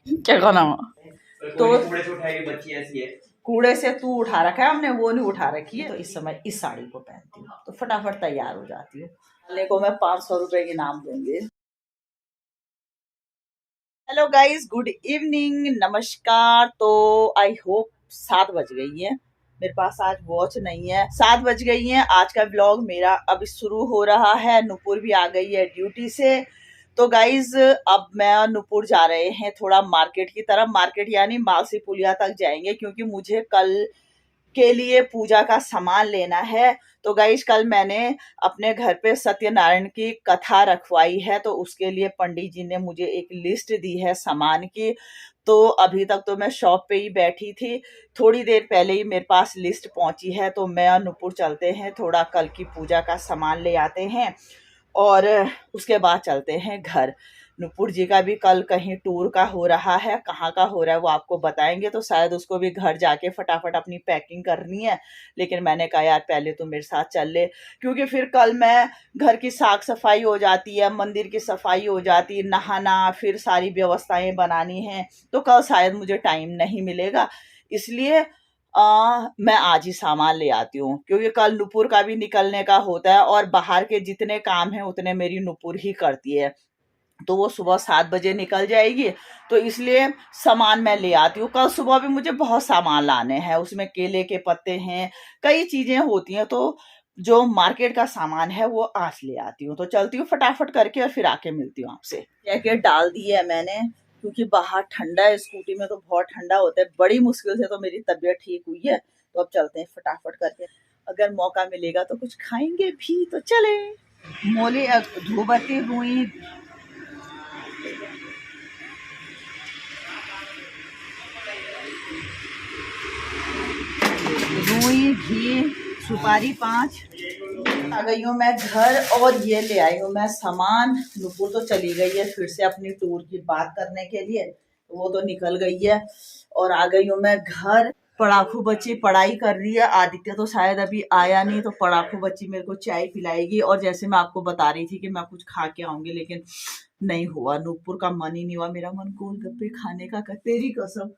क्या करना तो कूड़े से उठाएगी बच्ची ऐसी है। कूड़े से तू उठा रखा है, हमने वो नहीं उठा रखी है। तो इस समय इस साड़ी को पहनती हूँ तो फटाफट तैयार हो जाती हूँ। वाले को मैं 500 रुपए की इनाम दूंगी। हेलो गाइस, गुड इवनिंग, नमस्कार। तो आई होप 7 बज गई है। मेरे पास आज वॉच नहीं है। 7 बज गई है। आज का व्लॉग मेरा अभी शुरू हो रहा है। नुपुर भी आ गई है ड्यूटी से। तो गाइज अब मैं और नुपुर जा रहे हैं थोड़ा मार्केट की तरफ। मार्केट यानी मालसी पुलिया तक जाएंगे क्योंकि मुझे कल के लिए पूजा का सामान लेना है। तो गाइस कल मैंने अपने घर पे सत्यनारायण की कथा रखवाई है, तो उसके लिए पंडित जी ने मुझे एक लिस्ट दी है सामान की। तो अभी तक तो मैं शॉप पे ही बैठी थी, थोड़ी देर पहले ही मेरे पास लिस्ट पहुंची है। तो मैं और नुपुर चलते हैं, थोड़ा कल की पूजा का सामान ले आते हैं और उसके बाद चलते हैं घर। नुपुर जी का भी कल कहीं टूर का हो रहा है, कहाँ का हो रहा है वो आपको बताएंगे। तो शायद उसको भी घर जाके फटाफट अपनी पैकिंग करनी है, लेकिन मैंने कहा यार पहले तो मेरे साथ चल ले, क्योंकि फिर कल मैं घर की साफ सफाई हो जाती है, मंदिर की सफाई हो जाती है, नहाना, फिर सारी व्यवस्थाएं बनानी हैं, तो कल शायद मुझे टाइम नहीं मिलेगा। इसलिए मैं आज ही सामान ले आती हूँ, क्योंकि कल नुपुर का भी निकलने का होता है और बाहर के जितने काम हैं उतने मेरी नुपुर ही करती है। तो वो सुबह 7 बजे निकल जाएगी, तो इसलिए सामान मैं ले आती हूँ। कल सुबह भी मुझे बहुत सामान लाने हैं, उसमें केले के पत्ते हैं, कई चीजें होती हैं। तो जो मार्केट का सामान है वो आज ले आती हूँ। तो चलती हूँ फटाफट करके और फिर आके मिलती हूँ आपसे। जैकेट डाल दी है मैंने क्योंकि बाहर ठंडा है, स्कूटी में तो बहुत ठंडा होता है। बड़ी मुश्किल से तो मेरी तबीयत ठीक हुई है। तो अब चलते हैं फटाफट करके, अगर मौका मिलेगा तो कुछ खाएंगे भी। तो चले। मोली धूबती हुई रुई घी सुपारी 5 आ गई हूँ मैं घर, और ये ले आई हूँ मैं सामान। नुपुर तो चली गई है फिर से अपनी टूर की बात करने के लिए, वो तो निकल गई है। और आ गई हूँ मैं घर। पड़ाखू बच्ची पढ़ाई कर रही है, आदित्य तो शायद अभी आया नहीं, तो पड़ाखू बच्ची मेरे को चाय पिलाएगी। और जैसे मैं आपको बता रही थी कि मैं कुछ खा के आऊंगी, लेकिन नहीं हुआ, नुपुर का मन ही नहीं हुआ। मेरा मन गोलगप्पे खाने का तेरी कसम,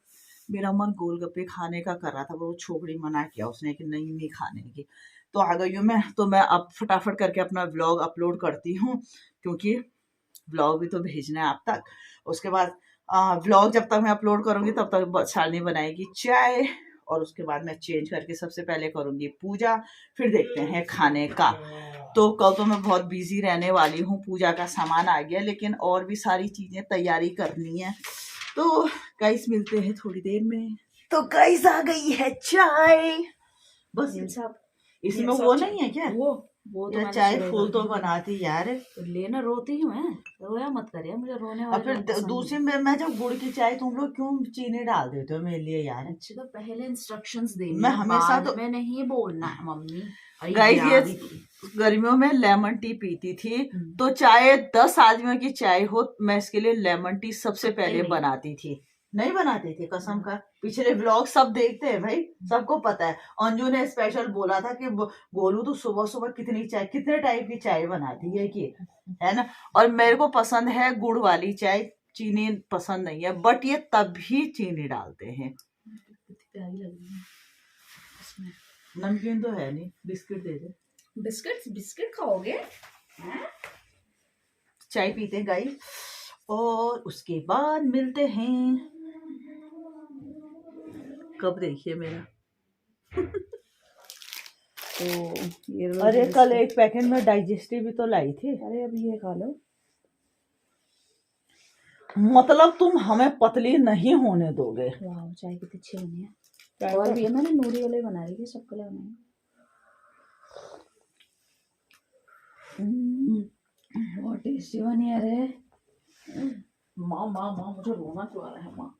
मेरा मन गोलगप्पे खाने का कर रहा था, वो छोकरी मना किया उसने कि नहीं नहीं खाने की। तो आ गई हूँ मैं। तो मैं अब फटाफट करके अपना व्लॉग अपलोड करती हूँ, क्योंकि व्लॉग भी तो भेजना है आप तक। उसके बाद व्लॉग जब तक मैं अपलोड करूंगी तब तक शालिनी बनाएगी चाय, और उसके बाद मैं चेंज करके सबसे पहले करूंगी पूजा, फिर देखते हैं खाने का। तो कल तो मैं बहुत बिजी रहने वाली हूँ। पूजा का सामान आ गया, लेकिन और भी सारी चीजें तैयारी करनी है। तो गाइस मिलते हैं थोड़ी देर में। तो गाइस आ गई है चाय। बस इसमें वो नहीं है क्या? वो तो चाय फूल तो बनाती यार। तो लेना, रोती हूँ मैं, रोया मत करिए, मुझे रोने और वाले फिर दूसरी में मैं जब गुड़ की चाय, तुम लोग क्यों चीनी डाल देते हो मेरे लिए यार? अच्छी तो पहले इंस्ट्रक्शंस देनी मैं है, हमेशा बाद तो में नहीं बोलना है मम्मी। गाइस ये गर्मियों में लेमन टी पीती थी, तो चाहे 10 आदमियों की चाय हो, मैं इसके लिए लेमन टी सबसे पहले बनाती थी। नहीं बनाती थी कसम का। पिछले व्लॉग सब देखते हैं भाई, सबको पता है। अंजू ने स्पेशल बोला था कि बोलू तो सुबह सुबह कितनी चाय, कितने टाइप की चाय बनाती है कि, है ना। और मेरे को पसंद है गुड़ वाली चाय, चीनी पसंद नहीं है, बट ये तब भी चीनी डालते हैं। प्यारी लग रही है इसमें। नमकीन तो है नहीं, बिस्किट दे दे। बिस्किट खाओगे? चाय पीते हैं गाइस, और उसके बाद मिलते हैं। कब देखिए मेरा तो ये अरे कल एक पैकेट में डाइजेस्टिव भी तो लाई थी। अरे अब ये खा लो। मतलब तुम हमें पतली नहीं होने दोगे। वाह चाय कितनी अच्छी बनी है। और भी है, मैंने नूरी वाले बना रही थी, सबके लिए बनाई। बहुत टेस्टी बनी है रे। माँ माँ माँ मुझे रोना क्यों आ रहा है माँ।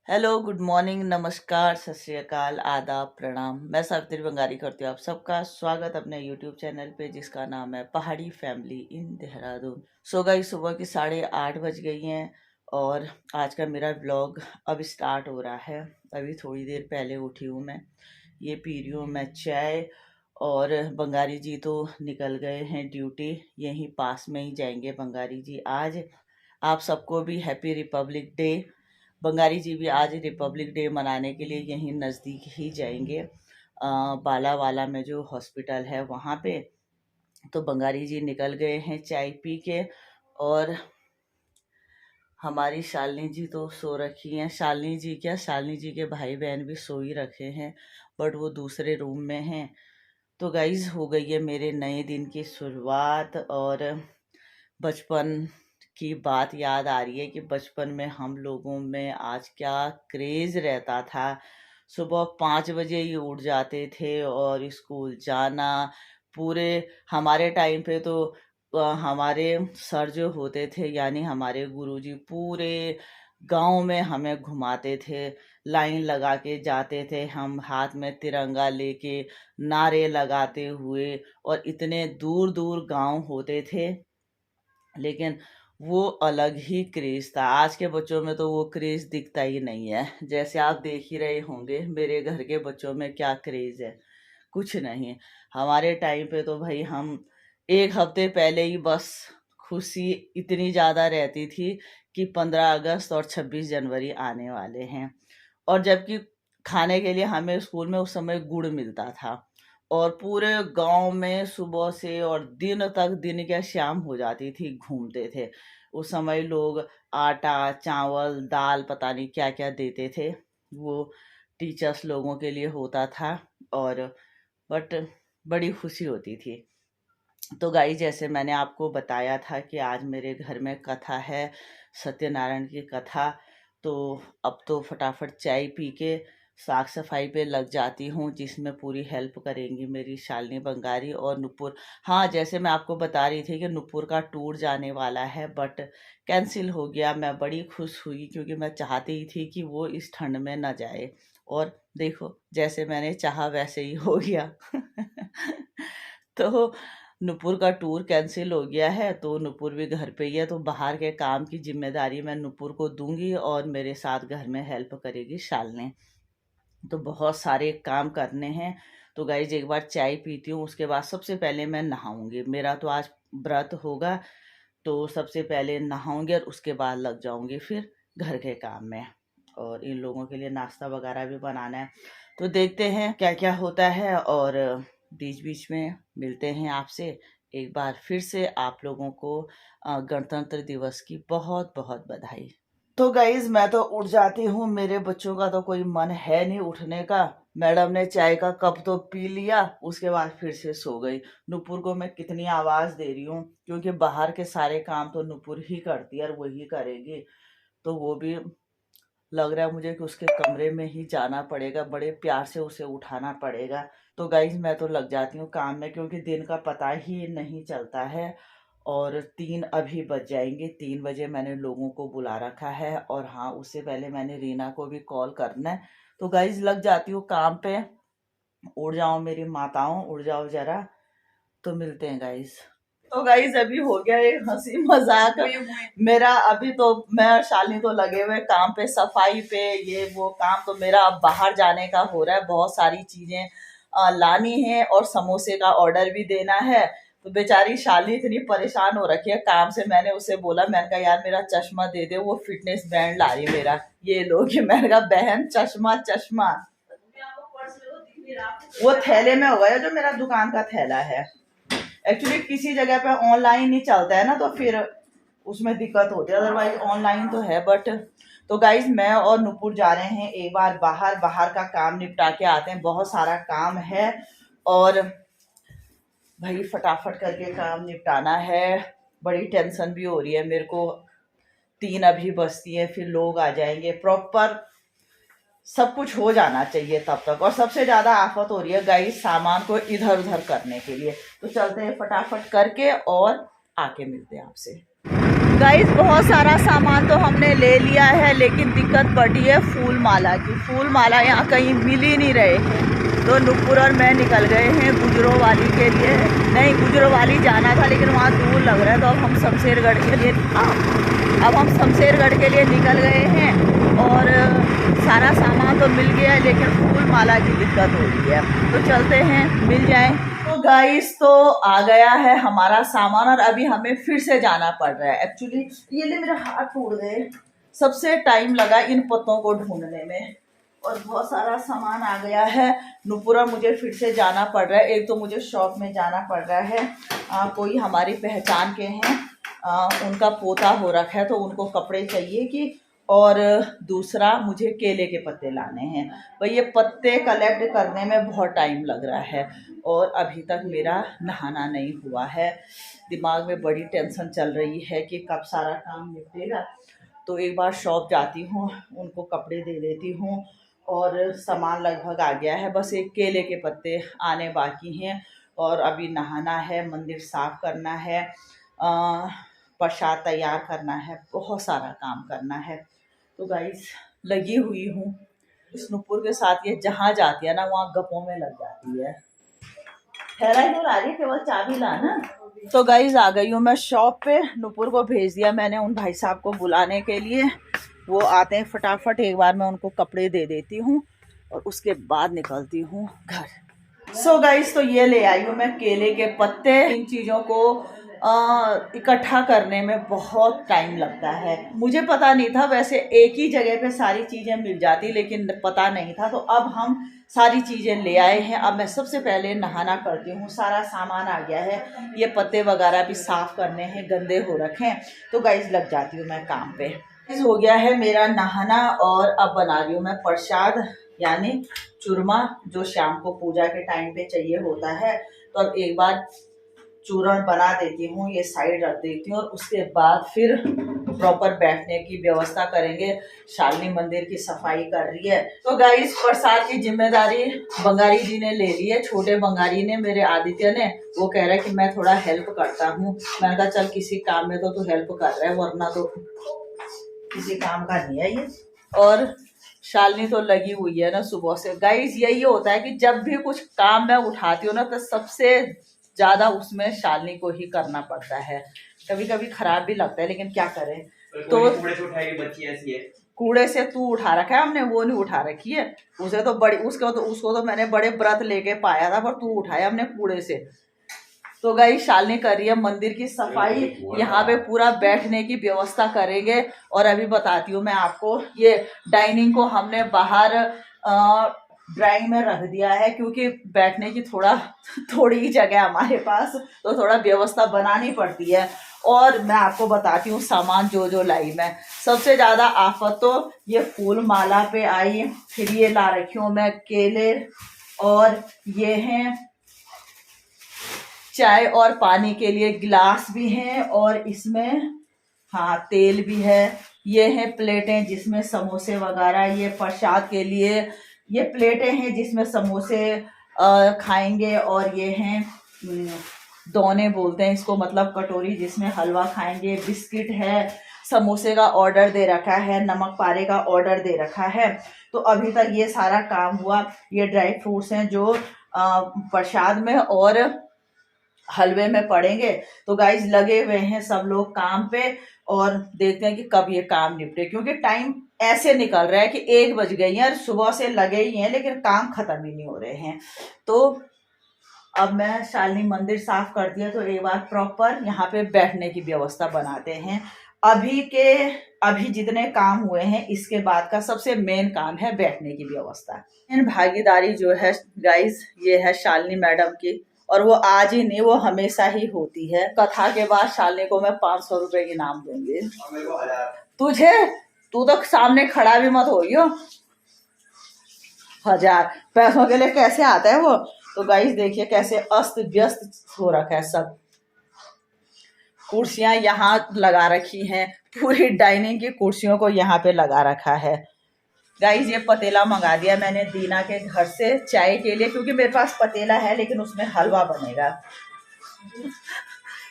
हेलो, गुड मॉर्निंग, नमस्कार, सत श्री अकाल, आदाब, प्रणाम। मैं सावित्री बंगारी करती हूँ आप सबका स्वागत अपने यूट्यूब चैनल पे, जिसका नाम है पहाड़ी family in Dehradun. So guys सुबह की 8:30 बज गई हैं, और आज का मेरा व्लॉग अब स्टार्ट हो रहा है। अभी थोड़ी देर पहले उठी हूँ मैं, ये पी रही हूँ मैं चाय। और बंगारी जी तो निकल गए हैं ड्यूटी, यहीं पास में ही जाएंगे बंगारी जी आज। आप सबको भी हैप्पी रिपब्लिक डे। बंगारी जी भी आज रिपब्लिक डे मनाने के लिए यहीं नज़दीक ही जाएंगे, बालावाला में जो हॉस्पिटल है वहाँ पे। तो बंगारी जी निकल गए हैं चाय पी के, और हमारी शालिनी जी तो सो रखी हैं। शालिनी जी क्या, शालिनी जी के भाई बहन भी सो ही रखे हैं, बट वो दूसरे रूम में हैं। तो गाइज हो गई है मेरे नए दिन की शुरुआत, और बचपन की बात याद आ रही है कि बचपन में हम लोगों में आज क्या क्रेज़ रहता था। सुबह 5 बजे ही उठ जाते थे और स्कूल जाना। पूरे हमारे टाइम पे तो हमारे सर जो होते थे, यानी हमारे गुरुजी, पूरे गांव में हमें घुमाते थे। लाइन लगा के जाते थे हम, हाथ में तिरंगा लेके, नारे लगाते हुए, और इतने दूर दूर गांव होते थे, लेकिन वो अलग ही क्रेज था। आज के बच्चों में तो वो क्रेज दिखता ही नहीं है। जैसे आप देख ही रहे होंगे मेरे घर के बच्चों में क्या क्रेज है, कुछ नहीं। हमारे टाइम पे तो भाई हम एक हफ्ते पहले ही बस खुशी इतनी ज़्यादा रहती थी कि 15 अगस्त और 26 जनवरी आने वाले हैं। और जबकि खाने के लिए हमें स्कूल में उस समय गुड़ मिलता था, और पूरे गांव में सुबह से और दिन तक, दिन क्या शाम हो जाती थी, घूमते थे। उस समय लोग आटा, चावल, दाल, पता नहीं क्या क्या देते थे। वो टीचर्स लोगों के लिए होता था, और बट बड़ी खुशी होती थी। तो गाइस, जैसे मैंने आपको बताया था कि आज मेरे घर में कथा है, सत्यनारायण की कथा। तो अब तो फटाफट चाय पी के साफ सफाई पे लग जाती हूँ, जिसमें पूरी हेल्प करेंगी मेरी शालिनी बंगारी और नुपुर। हाँ, जैसे मैं आपको बता रही थी कि नुपुर का टूर जाने वाला है, बट कैंसिल हो गया। मैं बड़ी खुश हुई क्योंकि मैं चाहती ही थी कि वो इस ठंड में न जाए, और देखो जैसे मैंने चाहा वैसे ही हो गया। तो नुपुर का टूर कैंसिल हो गया है, तो नुपुर भी घर पे ही है। तो बाहर के काम की जिम्मेदारी मैं नुपुर को दूंगी, और मेरे साथ घर में हेल्प करेगी शालिनी। तो बहुत सारे काम करने हैं। तो गाइज, एक बार चाय पीती हूँ, उसके बाद सबसे पहले मैं नहाऊंगी। मेरा तो आज व्रत होगा, तो सबसे पहले नहाऊंगी और उसके बाद लग जाऊंगी फिर घर के काम में, और इन लोगों के लिए नाश्ता वगैरह भी बनाना है। तो देखते हैं क्या क्या होता है, और बीच बीच में मिलते हैं आपसे। एक बार फिर से आप लोगों को गणतंत्र दिवस की बहुत बहुत बधाई। तो गाइज, मैं तो उठ जाती हूँ, मेरे बच्चों का तो कोई मन है नहीं उठने का। मैडम ने चाय का कप तो पी लिया, उसके बाद फिर से सो गई। नुपुर को मैं कितनी आवाज दे रही हूँ, क्योंकि बाहर के सारे काम तो नुपुर ही करती है और वही करेगी। तो वो भी लग रहा है मुझे कि उसके कमरे में ही जाना पड़ेगा, बड़े प्यार से उसे उठाना पड़ेगा। तो गाइज, मैं तो लग जाती हूँ काम में, क्योंकि दिन का पता ही नहीं चलता है। और 3 अभी बज जाएंगे। 3 बजे मैंने लोगों को बुला रखा है, और हाँ, उससे पहले मैंने रीना को भी कॉल करना है। तो गाइज, लग जाती हूँ काम पे। उड़ जाओ मेरी माताओं, उड़ जाओ जरा। तो मिलते हैं गाइज। तो गाइज, अभी हो गया एक हंसी मजाक मेरा। अभी तो मैं और शालिनी तो लगे हुए काम पे, सफाई पे, ये वो काम। तो मेरा अब बाहर जाने का हो रहा है, बहुत सारी चीजें लानी है, और समोसे का ऑर्डर भी देना है। तो बेचारी शालिनी इतनी परेशान हो रखी है काम से। मैंने उसे बोला, मैंने कहा यार मेरा चश्मा दे दे, वो फिटनेस बैंड ला रही मेरा, ये लोग। मैंने कहा बहन, चश्मा चश्मा वो थैले में होगा, जो मेरा दुकान का थैला है। एक्चुअली किसी जगह पे ऑनलाइन नहीं चलता है ना, तो फिर उसमें दिक्कत होती है, अदरवाइज ऑनलाइन तो है। बट तो गाइज, मैं और नुपुर जा रहे हैं एक बार बाहर का काम निपटा के आते हैं। बहुत सारा काम है, और भाई फटाफट करके काम निपटाना है। बड़ी टेंशन भी हो रही है मेरे को। 3 अभी बजती है, फिर लोग आ जाएंगे। प्रॉपर सब कुछ हो जाना चाहिए तब तक। और सबसे ज्यादा आफत हो रही है गाइस सामान को इधर उधर करने के लिए। तो चलते हैं फटाफट करके, और आके मिलते हैं आपसे। गाइस, बहुत सारा सामान तो हमने ले लिया है, लेकिन दिक्कत पड़ी है फूल माला की। फूल माला यहाँ कहीं मिल ही नहीं रहे हैं। तो नुपुर और मैं निकल गए हैं गुजरों वाली के लिए। नहीं, गुजरों वाली जाना था, लेकिन वहाँ दूर लग रहा है। तो अब हम शमशेरगढ़ के लिए निकल गए हैं, और सारा सामान तो मिल गया है, लेकिन फूल माला की दिक्कत हो रही है। तो चलते हैं, मिल जाए। तो गाइस तो आ गया है हमारा सामान और अभी हमें फिर से जाना पड़ रहा है। एक्चुअली ये ले मेरे हाथ टूट गए, सबसे टाइम लगा इन पत्तों को ढूंढने में और बहुत सारा सामान आ गया है। नुपुरा मुझे फिर से जाना पड़ रहा है। एक तो मुझे शॉप में जाना पड़ रहा है, कोई हमारी पहचान के हैं, उनका पोता हो रखा है तो उनको कपड़े चाहिए कि, और दूसरा मुझे केले के पत्ते लाने हैं। भाई ये पत्ते कलेक्ट करने में बहुत टाइम लग रहा है और अभी तक मेरा नहाना नहीं हुआ है। दिमाग में बड़ी टेंशन चल रही है कि कब सारा काम निपटेगा। तो एक बार शॉप जाती हूँ, उनको कपड़े दे देती हूँ और सामान लगभग आ गया है, बस एक केले के पत्ते आने बाकी हैं और अभी नहाना है, मंदिर साफ करना है, प्रसाद तैयार करना है, बहुत सारा काम करना है। तो गाइस लगी हुई हूँ इस नुपुर के साथ। ये जहाँ जाती है ना वहाँ गप्पों में लग जाती है। ठहरा ही आ रही, केवल चाबी लाना। तो गाइस आ गई हूँ मैं शॉप पे। नुपुर को भेज दिया मैंने उन भाई साहब को बुलाने के लिए, वो आते हैं फटाफट। एक बार मैं उनको कपड़े दे देती हूँ और उसके बाद निकलती हूँ घर। सो गाइस तो ये ले आई हूँ मैं केले के पत्ते। इन चीज़ों को इकट्ठा करने में बहुत टाइम लगता है। मुझे पता नहीं था, वैसे एक ही जगह पे सारी चीज़ें मिल जाती, लेकिन पता नहीं था। तो अब हम सारी चीज़ें ले आए हैं। अब मैं सबसे पहले नहाना करती हूँ। सारा सामान आ गया है, ये पत्ते वगैरह भी साफ़ करने हैं, गंदे हो रखे हैं। तो गाइस लग जाती हूँ मैं काम पे। हो गया है मेरा नहाना और अब बना रही हूँ मैं प्रसाद, यानी चूरमा, जो शाम को पूजा के टाइम पे चाहिए होता है। तो अब एक बार चूरण बना देती हूँ, ये साइड रख देती हूँ और उसके बाद फिर प्रॉपर बैठने की व्यवस्था करेंगे। शालिनी मंदिर की सफाई कर रही है। तो गाइस प्रसाद की जिम्मेदारी बंगारी जी ने ले ली है, छोटे बंगारी ने, मेरे आदित्य ने। वो कह रहा है कि मैं थोड़ा हेल्प करता हूँ। मैंने कहा चल किसी काम में तो तू हेल्प कर रहा है, वरना तो किसी काम का नहीं है ये। और शालिनी तो लगी हुई है ना सुबह से। गाइस यही होता है कि जब भी कुछ काम मैं उठाती हूँ ना तो सबसे ज्यादा उसमें शालिनी को ही करना पड़ता है। कभी कभी खराब भी लगता है, लेकिन क्या करें। तो कूड़े से उठाएगी बच्ची ऐसी है। कूड़े से तू उठा रखा है, हमने वो नहीं उठा रखी है। उसे तो बड़ी उसको तो मैंने बड़े व्रत लेके पाया था, पर तू उठाया हमने कूड़े से। तो गाइस शालिनी कर रही है मंदिर की सफाई। यहाँ पे पूरा बैठने की व्यवस्था करेंगे। और अभी बताती हूँ मैं आपको, ये डाइनिंग को हमने बाहर ड्राइंग में रख दिया है, क्योंकि बैठने की थोड़ी ही जगह हमारे पास, तो थोड़ा व्यवस्था बनानी पड़ती है। और मैं आपको बताती हूँ सामान जो लाई मैं। सबसे ज्यादा आफत तो ये फूल माला पे आई। फिर ये ला रखी हूँ मैं केले, और ये हैं चाय और पानी के लिए गिलास भी हैं, और इसमें तेल भी है। ये हैं प्लेटें जिसमें समोसे वगैरह, ये प्रसाद के लिए ये प्लेटें हैं जिसमें समोसे खाएंगे। और ये हैं दोने बोलते हैं इसको, मतलब कटोरी जिसमें हलवा खाएंगे। बिस्किट है, समोसे का ऑर्डर दे रखा है, नमक पारे का ऑर्डर दे रखा है। तो अभी तक ये सारा काम हुआ। ये ड्राई फ्रूट्स हैं जो प्रसाद में और हलवे में पड़ेंगे। तो गाइस लगे हुए हैं सब लोग काम पे, और देखते हैं कि कब ये काम निपटे, क्योंकि टाइम ऐसे निकल रहा है कि 1 बज गई है और सुबह से लगे ही हैं, लेकिन काम खत्म ही नहीं हो रहे हैं। तो अब मैं शालिनी मंदिर साफ कर दिया, तो एक बार प्रॉपर यहाँ पे बैठने की व्यवस्था बनाते हैं। अभी जितने काम हुए हैं, इसके बाद का सबसे मेन काम है बैठने की व्यवस्था। भागीदारी जो है गाइस, ये है शालिनी मैडम की, और वो आज ही नहीं, वो हमेशा ही होती है। कथा के बाद शालिनी को मैं 500 रुपए इनाम दूंगी। तुझे, तू तो सामने खड़ा भी मत होइयो। 1000 पैसों के लिए कैसे आता है वो। तो गाइस देखिए कैसे अस्त व्यस्त हो रखा है सब। कुर्सियां यहाँ लगा रखी हैं, पूरी डाइनिंग की कुर्सियों को यहाँ पे लगा रखा है। गाइस ये पतीला मंगा दिया मैंने दीना के घर से चाय के लिए, क्योंकि मेरे पास पतीला है लेकिन उसमें हलवा बनेगा।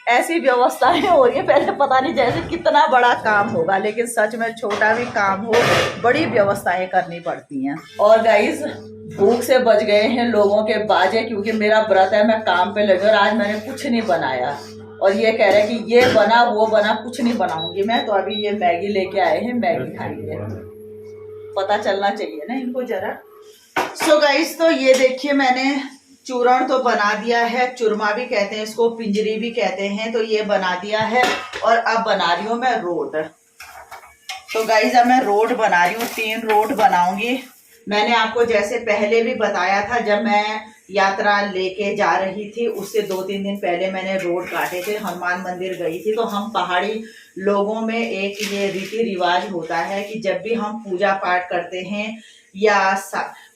ऐसी व्यवस्थाएं हो रही है, पहले पता नहीं जैसे कितना बड़ा काम होगा, लेकिन सच में छोटा भी काम हो, बड़ी व्यवस्थाएं करनी पड़ती हैं। और गाइस भूख से बच गए हैं लोगों के बाजे, क्योंकि मेरा व्रत है, मैं काम पे लगी और आज मैंने कुछ नहीं बनाया। और ये कह रहे हैं कि ये बना वो बना, कुछ नहीं बनाऊंगी मैं। तो अभी ये मैगी लेके आए हैं, मैगी खाएंगे। पता चलना चाहिए ना इनको जरा। सो गाइस तो ये देखिए मैंने चूरण तो बना दिया है, चूरमा भी कहते हैं इसको, पिंजरी भी कहते हैं, तो ये बना दिया है। और अब बना रही हूँ मैं रोट। तो गाइस अब मैं रोट बना रही हूँ, 3 रोट बनाऊंगी। मैंने आपको जैसे पहले भी बताया था, जब मैं यात्रा लेके जा रही थी उससे 2-3 दिन पहले मैंने रोट काटे थे, हनुमान मंदिर गई थी। तो हम पहाड़ी लोगों में एक ये रीति रिवाज होता है कि जब भी हम पूजा पाठ करते हैं या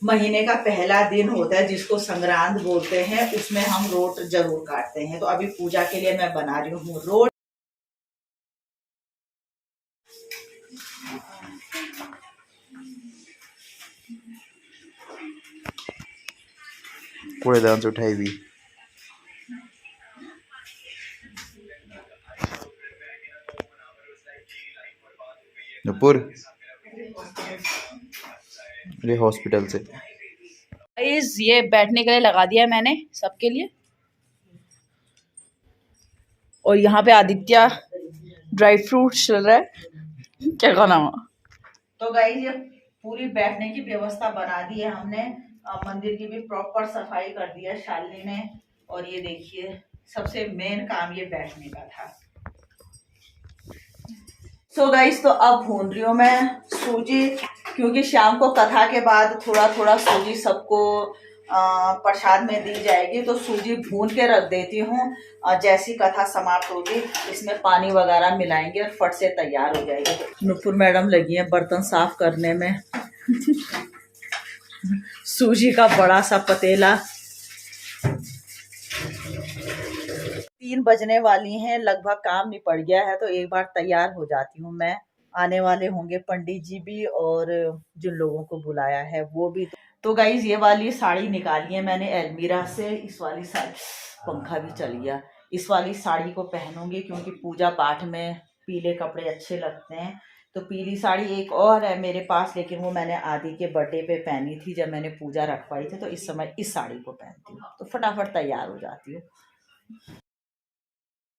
महीने का पहला दिन होता है जिसको संक्रांत बोलते हैं, उसमें हम रोट जरूर काटते हैं। तो अभी पूजा के लिए मैं बना रही हूँ रोट। कूड़ेदान से उठाई हुई नुपुर, ये हॉस्पिटल से। ये बैठने के लिए लगा दिया है मैंने सबके लिए। और यहाँ पे आदित्य ड्राई फ्रूट चल रहा है, क्या खाना हुआ। तो गाइस ये पूरी बैठने की व्यवस्था बना दी है हमने। मंदिर की भी प्रॉपर सफाई कर दी है शालिनी ने। और ये देखिए सबसे मेन काम ये बैठने का था। सो गाइस तो अब भून रही हूँ मैं सूजी, क्योंकि शाम को कथा के बाद थोड़ा थोड़ा सूजी सबको प्रसाद में दी जाएगी। तो सूजी भून के रख देती हूँ, जैसी कथा समाप्त होगी इसमें पानी वगैरह मिलाएंगे और फट से तैयार हो जाएगी। तो नुपुर मैडम लगी है बर्तन साफ करने में। सूजी का बड़ा सा पतीला। 3 बजने वाली हैं, लगभग काम निपट गया है। तो एक बार तैयार हो जाती हूँ मैं। आने वाले होंगे पंडित जी भी और जिन लोगों को बुलाया है वो भी। तो गाइज ये वाली साड़ी निकाली है मैंने अलमीरा से। इस वाली साड़ी, पंखा भी चल गया, इस वाली साड़ी को पहनूंगी क्योंकि पूजा पाठ में पीले कपड़े अच्छे लगते हैं। तो पीली साड़ी एक और है मेरे पास, लेकिन वो मैंने आदि के बर्थडे पे पहनी थी जब मैंने पूजा रखवाई थी। तो इस समय इस साड़ी को पहनती हूँ तो फटाफट तैयार हो जाती हूँ।